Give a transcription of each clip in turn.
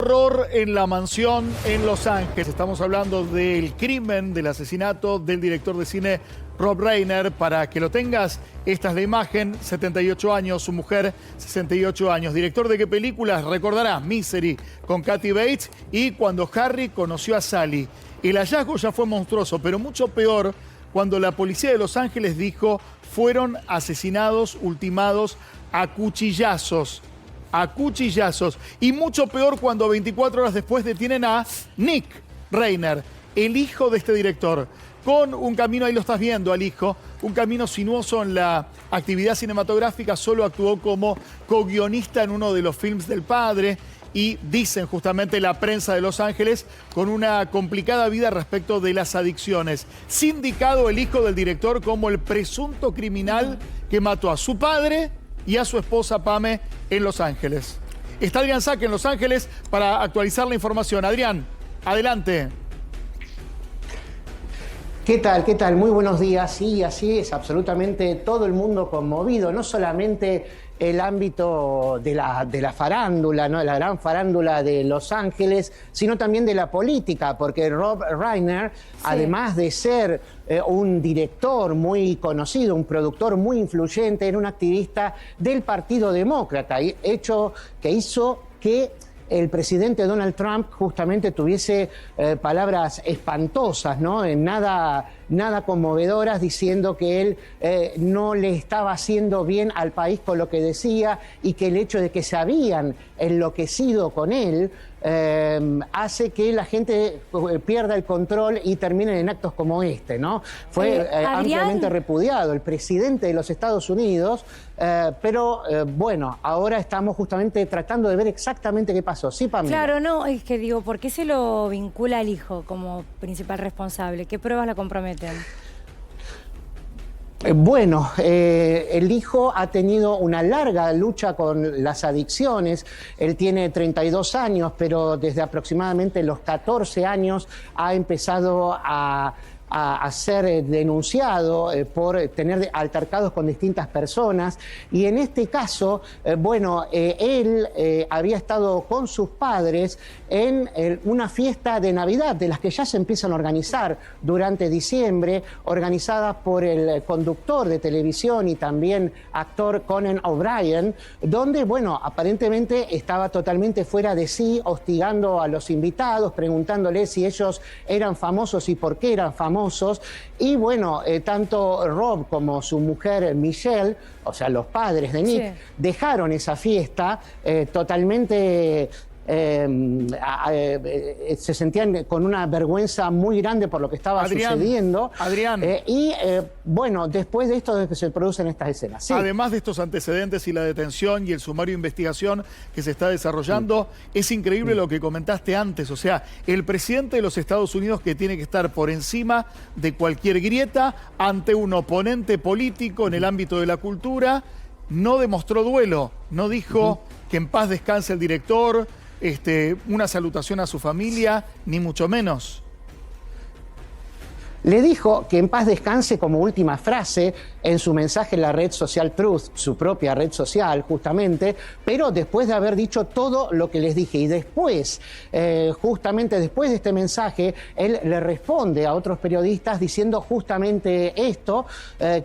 Horror en la mansión en Los Ángeles. Estamos hablando del crimen, del asesinato del director de cine Rob Reiner. Para que lo tengas, esta es la imagen, 78 años, su mujer 68 años. ¿Director de qué películas? Recordarás Misery con Kathy Bates y Cuando Harry conoció a Sally. El hallazgo ya fue monstruoso, pero mucho peor cuando la policía de Los Ángeles dijo fueron asesinados, ultimados a cuchillazos. Y mucho peor cuando 24 horas después detienen a Nick Reiner, el hijo de este director, con un camino, ahí lo estás viendo al hijo, un camino sinuoso en la actividad cinematográfica. Solo actuó como co-guionista en uno de los films del padre y dicen justamente la prensa de Los Ángeles con una complicada vida respecto de las adicciones. Sindicado el hijo del director como el presunto criminal que mató a su padre y a su esposa Pame en Los Ángeles. Está Adrián Saque en Los Ángeles para actualizar la información. Adrián, adelante. ¿Qué tal? ¿Qué tal? Muy buenos días. Sí, así es, absolutamente todo el mundo conmovido, no solamente el ámbito de la farándula, ¿no? La gran farándula de Los Ángeles, sino también de la política, porque Rob Reiner, sí, además de ser un director muy conocido, un productor muy influyente, era un activista del Partido Demócrata, hecho que hizo que el presidente Donald Trump justamente tuviese palabras espantosas, ¿no? Nada conmovedoras, diciendo que él no le estaba haciendo bien al país con lo que decía y que el hecho de que se habían enloquecido con él hace que la gente pierda el control y terminen en actos como este, ¿no? Fue ampliamente repudiado el presidente de los Estados Unidos, pero bueno, ahora estamos justamente tratando de ver exactamente qué pasó. Sí, Pamela. Claro, no, es que digo, ¿por qué se lo vincula al hijo como principal responsable? ¿Qué pruebas la comprometen? Bueno, el hijo ha tenido una larga lucha con las adicciones. Él tiene 32 años, pero desde aproximadamente los 14 años ha empezado a ser denunciado por tener altercados con distintas personas. Y en este caso, bueno, él había estado con sus padres en una fiesta de Navidad, de las que ya se empiezan a organizar durante diciembre, organizadas por el conductor de televisión y también actor Conan O'Brien, donde, bueno, aparentemente estaba totalmente fuera de sí, hostigando a los invitados, preguntándoles si ellos eran famosos y por qué eran famosos. Y bueno, tanto Rob como su mujer Michelle, o sea, los padres de Nick, sí, dejaron esa fiesta totalmente... se sentían con una vergüenza muy grande por lo que estaba sucediendo. Adrián. Bueno, después de esto se producen estas escenas. Sí. Además de estos antecedentes y la detención y el sumario de investigación que se está desarrollando, es increíble lo que comentaste antes. O sea, el presidente de los Estados Unidos, que tiene que estar por encima de cualquier grieta ante un oponente político en el ámbito de la cultura, no demostró duelo, no dijo que en paz descanse el director, una salutación a su familia, ni mucho menos. Le dijo que en paz descanse como última frase en su mensaje en la red social Truth, su propia red social justamente, pero después de haber dicho todo lo que les dije. Y después, justamente después de este mensaje, él le responde a otros periodistas diciendo justamente esto,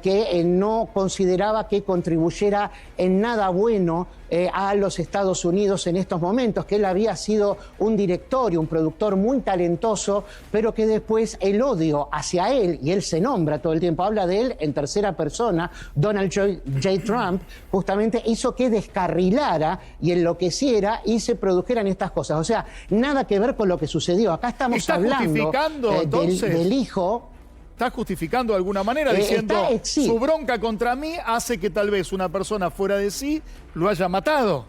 que no consideraba que contribuyera en nada bueno a los Estados Unidos en estos momentos, que él había sido un director y un productor muy talentoso, pero que después el odio hacia él, y él se nombra todo el tiempo, habla de él en tercera persona, Donald J. Trump, justamente hizo que descarrilara y enloqueciera y se produjeran estas cosas. O sea, nada que ver con lo que sucedió. Acá estamos hablando del hijo. ¿Estás justificando de alguna manera diciendo sí, su bronca contra mí hace que tal vez una persona fuera de sí lo haya matado?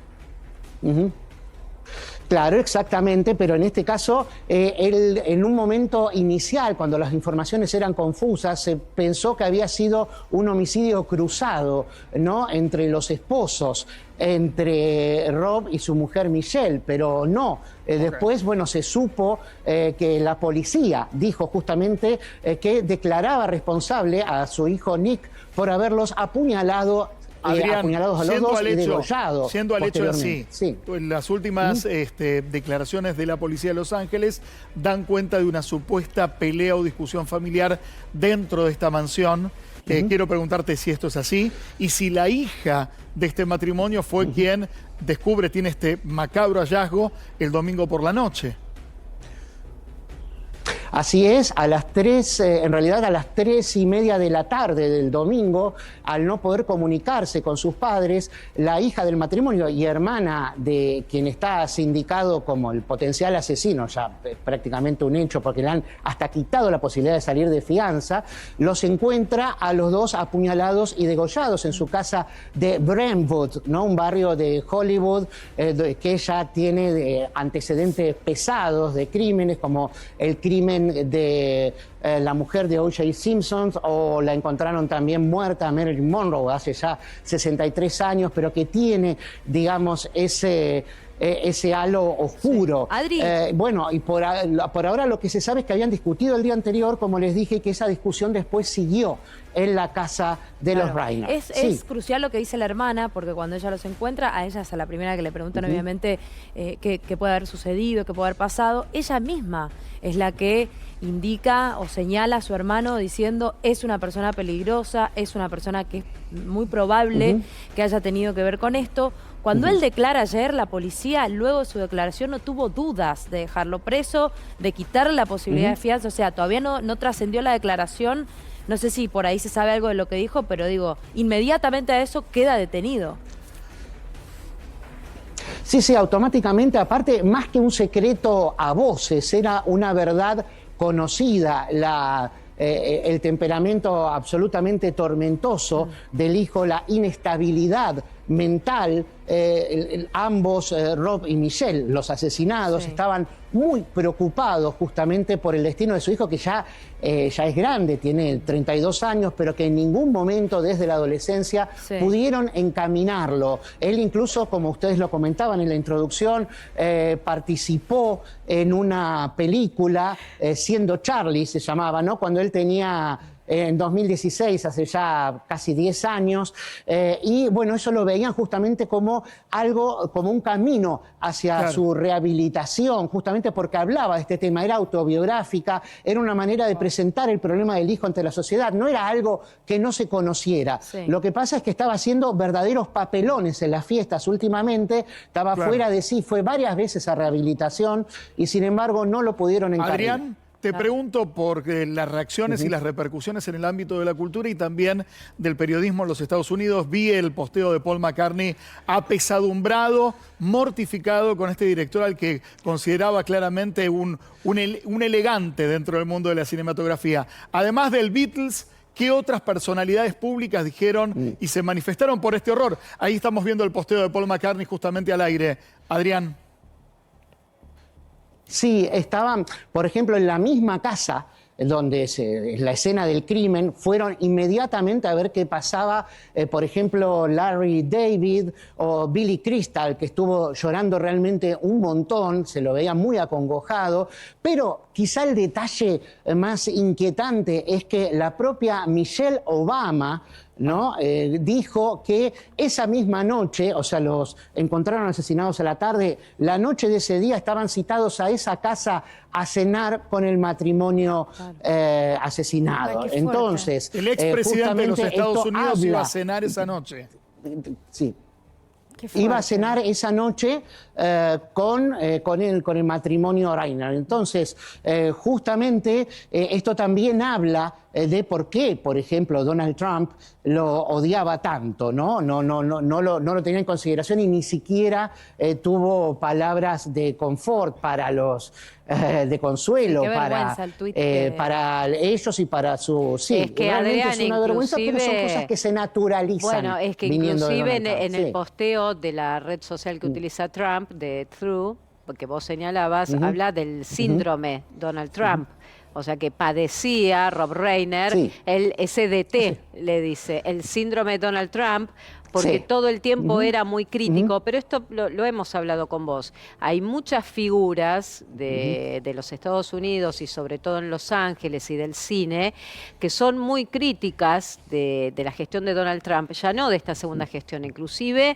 Claro, exactamente, pero en este caso, él en un momento inicial, cuando las informaciones eran confusas, se pensó que había sido un homicidio cruzado, ¿no?, entre los esposos, entre Rob y su mujer Michelle, pero no. Después, bueno, se supo que la policía dijo justamente que declaraba responsable a su hijo Nick por haberlos apuñalado apuñalados a los dos y degollados. Siendo al hecho así, sí. Las últimas declaraciones de la policía de Los Ángeles dan cuenta de una supuesta pelea o discusión familiar dentro de esta mansión. Quiero preguntarte si esto es así y si la hija de este matrimonio fue quien tiene este macabro hallazgo el domingo por la noche. Así es, a las 3, en realidad a las 3:30 de la tarde del domingo, al no poder comunicarse con sus padres, la hija del matrimonio y hermana de quien está sindicado como el potencial asesino, ya prácticamente un hecho porque le han hasta quitado la posibilidad de salir de fianza, los encuentra a los dos apuñalados y degollados en su casa de Brentwood, ¿no? Un barrio de Hollywood que ya tiene antecedentes pesados de crímenes como el crimen de la mujer de O.J. Simpson, o la encontraron también muerta Marilyn Monroe hace ya 63 años, pero que tiene, digamos, ese halo oscuro. Sí. Adri. Bueno, y por ahora lo que se sabe es que habían discutido el día anterior, como les dije, que esa discusión después siguió en la casa de los Reiner. Es crucial lo que dice la hermana, porque cuando ella los encuentra, a ella es a la primera que le preguntan, obviamente, qué puede haber sucedido, qué puede haber pasado. Ella misma es la que indica o señala a su hermano diciendo es una persona peligrosa, es una persona que es muy probable que haya tenido que ver con esto. Cuando él declara ayer, la policía, luego de su declaración, no tuvo dudas de dejarlo preso, de quitarle la posibilidad de fianza. O sea, todavía no trascendió la declaración. No sé si por ahí se sabe algo de lo que dijo, pero digo, inmediatamente a eso queda detenido. Sí, automáticamente, aparte, más que un secreto a voces, era una verdad conocida, el temperamento absolutamente tormentoso del hijo, la inestabilidad mental. Ambos, Rob y Michelle, los asesinados, estaban muy preocupados justamente por el destino de su hijo, que ya es grande, tiene 32 años, pero que en ningún momento desde la adolescencia pudieron encaminarlo. Él incluso, como ustedes lo comentaban en la introducción, participó en una película, Siendo Charlie se llamaba, ¿no? Cuando él tenía... en 2016, hace ya casi 10 años, y bueno, eso lo veían justamente como algo, como un camino hacia su rehabilitación, justamente porque hablaba de este tema, era autobiográfica, era una manera de presentar el problema del hijo ante la sociedad, no era algo que no se conociera. Lo que pasa es que estaba haciendo verdaderos papelones en las fiestas últimamente, estaba fuera de sí, fue varias veces a rehabilitación y sin embargo no lo pudieron encaminar. Adrián, te pregunto por las reacciones y las repercusiones en el ámbito de la cultura y también del periodismo en los Estados Unidos. Vi el posteo de Paul McCartney apesadumbrado, mortificado con este director al que consideraba claramente un elegante dentro del mundo de la cinematografía. Además del Beatles, ¿qué otras personalidades públicas dijeron y se manifestaron por este horror? Ahí estamos viendo el posteo de Paul McCartney justamente al aire. Adrián. Sí, estaban, por ejemplo, en la misma casa donde es la escena del crimen, fueron inmediatamente a ver qué pasaba, por ejemplo, Larry David o Billy Crystal, que estuvo llorando realmente un montón, se lo veía muy acongojado, pero quizá el detalle más inquietante es que la propia Michelle Obama, ¿no? Dijo que esa misma noche, o sea, los encontraron asesinados a la tarde, la noche de ese día estaban citados a esa casa a cenar con el matrimonio asesinado. Ay, entonces, el expresidente de los Estados Unidos iba a cenar esa noche. Sí. Iba a cenar esa noche con el matrimonio Reiner. Entonces, justamente esto también habla de por qué, por ejemplo, Donald Trump lo odiaba tanto, ¿no? No lo tenía en consideración y ni siquiera tuvo palabras de confort para los de consuelo para ellos y para su... Sí, es que Adrián, es una vergüenza, pero son cosas que se naturalizan. Bueno, es que inclusive en el posteo de la red social que utiliza Trump, de True, que vos señalabas, habla del síndrome Donald Trump. O sea, que padecía Rob Reiner, el SDT, le dice, el síndrome Donald Trump, porque Sí. todo el tiempo era muy crítico, pero esto lo hemos hablado con vos. Hay muchas figuras de los Estados Unidos y sobre todo en Los Ángeles y del cine que son muy críticas de la gestión de Donald Trump, ya no de esta segunda gestión, inclusive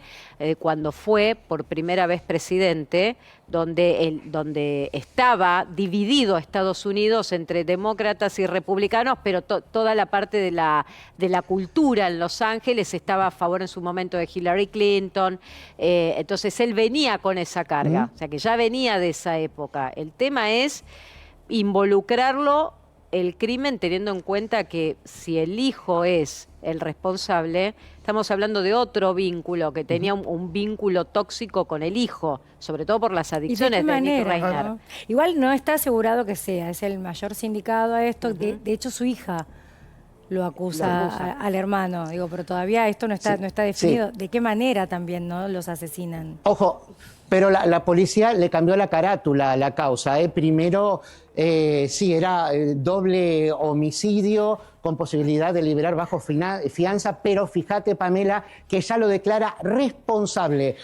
cuando fue por primera vez presidente, donde estaba dividido Estados Unidos entre demócratas y republicanos, pero toda la parte de la cultura en Los Ángeles estaba a favor en su momento de Hillary Clinton. Entonces él venía con esa carga, o sea que ya venía de esa época. El tema es involucrarlo el crimen teniendo en cuenta que si el hijo es el responsable, estamos hablando de otro vínculo, que tenía un vínculo tóxico con el hijo, sobre todo por las adicciones de Nick Reiner. ¿No? Igual no está asegurado que sea, es el mayor sindicado a esto. De hecho, su hija lo acusa al hermano, digo, pero todavía esto no está definido. ¿De qué manera también no los asesinan? Ojo, pero la policía le cambió la carátula a la causa. Primero, sí, era doble homicidio con posibilidad de liberar bajo fianza, pero fíjate, Pamela, que ya lo declara responsable,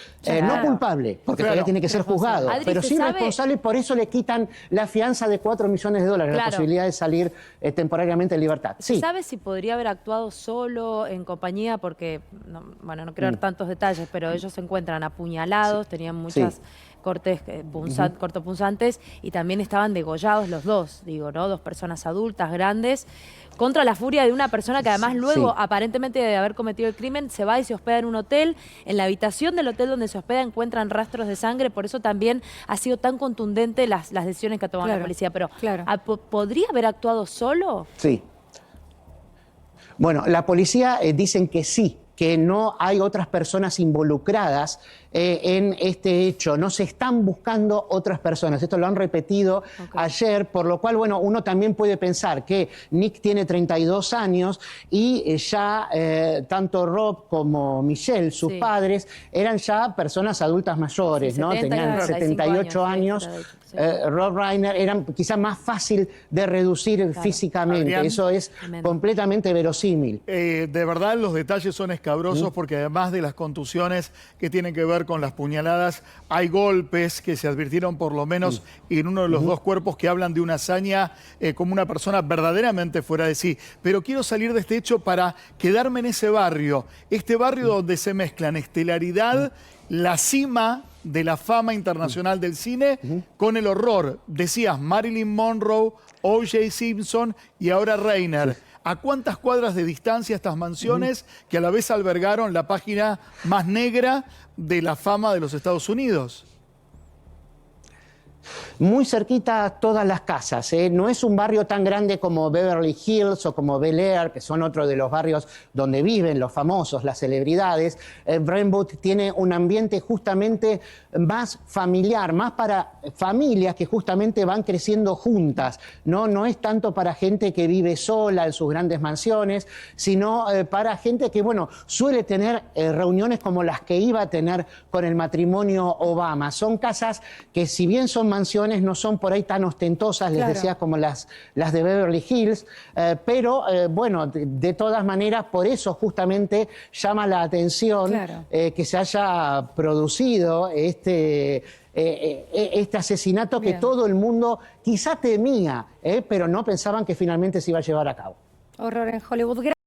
no culpable, porque todavía tiene que ser juzgado, Adri, pero ¿se sí sabe? responsable, por eso le quitan la fianza de $4 millones, la Claro. posibilidad de salir temporariamente en libertad. Sí. ¿Sabe si podría haber actuado solo, en compañía? Porque, no quiero dar tantos detalles, pero ellos se encuentran apuñalados, tenían muchas cortes cortopunzantes y también estaban degollados los dos, digo, ¿no? Dos personas adultas, grandes, contra la furia de una persona que además luego, aparentemente de haber cometido el crimen, se va y se hospeda en un hotel. En la habitación del hotel donde se hospeda encuentran rastros de sangre, por eso también ha sido tan contundente las decisiones que ha tomado la policía. Pero, ¿podría haber actuado solo? Sí. Bueno, la policía dicen que sí, que no hay otras personas involucradas en este hecho. No se están buscando otras personas. Esto lo han repetido ayer, por lo cual, bueno, uno también puede pensar que Nick tiene 32 años y ya tanto Rob como Michelle, sus padres, eran ya personas adultas mayores, ¿no? Tenían 78 años. Rob Reiner era quizá más fácil de reducir físicamente. Adrián, eso es completamente verosímil. De verdad los detalles son escabrosos porque además de las contusiones que tienen que ver con las puñaladas, hay golpes que se advirtieron por lo menos en uno de los dos cuerpos que hablan de una hazaña como una persona verdaderamente fuera de sí. Pero quiero salir de este hecho para quedarme en ese barrio, este barrio donde se mezclan estelaridad, la cima de la fama internacional del cine con el horror. Decías Marilyn Monroe, O.J. Simpson y ahora Reiner. ¿A cuántas cuadras de distancia estas mansiones que a la vez albergaron la página más negra de la fama de los Estados Unidos? Muy cerquita todas las casas, ¿eh? No es un barrio tan grande como Beverly Hills o como Bel Air, que son otro de los barrios donde viven los famosos, las celebridades. Brentwood tiene un ambiente justamente más familiar, más para familias que justamente van creciendo juntas. No es tanto para gente que vive sola en sus grandes mansiones, sino para gente que, bueno, suele tener reuniones como las que iba a tener con el matrimonio Obama. Son casas que, si bien son mansiones, no son por ahí tan ostentosas, les decía, como las de Beverly Hills, pero bueno, de todas maneras, por eso justamente llama la atención que se haya producido este asesinato que todo el mundo quizá temía, pero no pensaban que finalmente se iba a llevar a cabo. Horror en Hollywood.